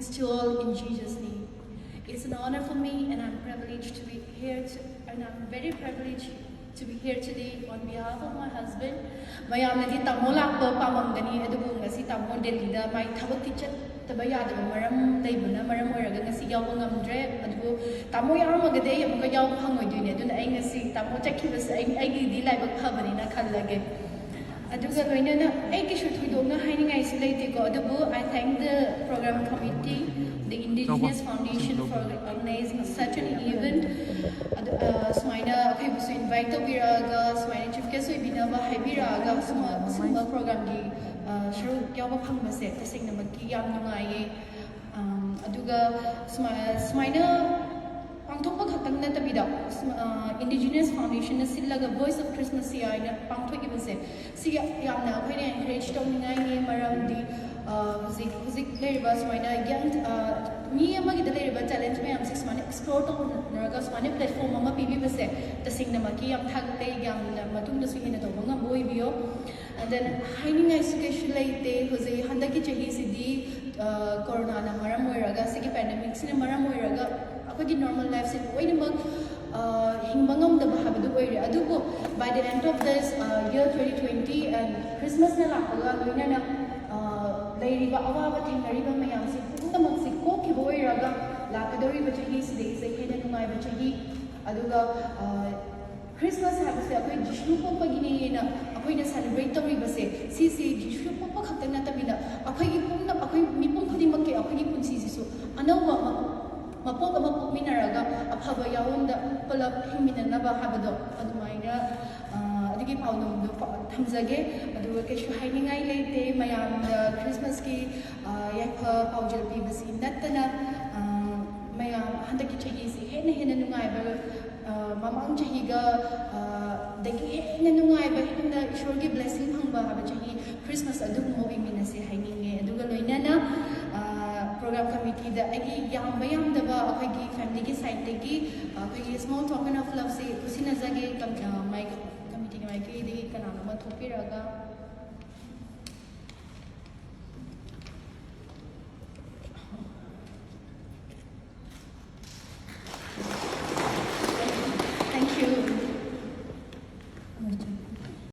Greetings to all in Jesus' name. It's an honor for me, and I'm privileged to be here. And I'm very privileged to be here today on behalf of my husband. Mayamnadi tamo lakpa pamangani adubu ngasi tamo Delhi da mai thabak teacher tabaya da maram leibuna maram oiraga ngasi yawa ngamdre adubu tamo yaramagade yamuka yawa phangoidune aduna ai ngasi tamo chakhibas ai gi di laibak phabani na khallage. Aduga loinana ai ki shuthui dongna hainingai silaite ko adubu I thank the program committee, the Indigenous Foundation for organizing such an event. Smaina kai busu invite to biraga smaina chief guest binaba haibiraga summa program gi sharu yawa phangmase tasingna makki yam nungai aduga smaina Pangthokpa khatang na tabida Indigenous Foundation na silaga Voice of Christmas siya na pangthokibase siya yamna akhoi encourage tawningai nge maramdi huzik leriba smaina young mi amagi da leriba talent mayam se smaina explore tawnaga smaina platform ama pibibase tasingna maki yam thagte yamna matungna su hena tawbanga boibiyo and then hainingai education laite huzi handaki chahi sidi corona na maram oiraga sigi pandemic sine maram oiraga the normal life is going to by the end of this year 2020 and Christmas na lakaga loina na leiriba awaba thinariba mayam si putamag si ko kiboiraga lakadori ba chahi si se hena nungai ba chahi aduga Christmas habase akoi Jishnu ko pagini na akoi na celebrate tawriba se si Jishnu ko pakhaktan na tabina akoi ipumna akoi mipum khudimak ke akoi punsi sisu anawa mapok ama pokminaraga aphaba yaunda pulap hingminanaba habado adumaina adigi paunum do thamjage aduga keshu hainingai leite mayam Christmas ki yakha paujal bibasi nattana mayam handaki chahi si hena nungai ba mamang chahi ga dagi hena nungai ba hena ishwar gi blessing phangba haba chahi Christmas adug mobi minase haininge aduga loinana program committee da agi yam da ba akhagi family ki side dagi akhagi small token of love se kusina jage my committee mai ki de kana ma thopiraga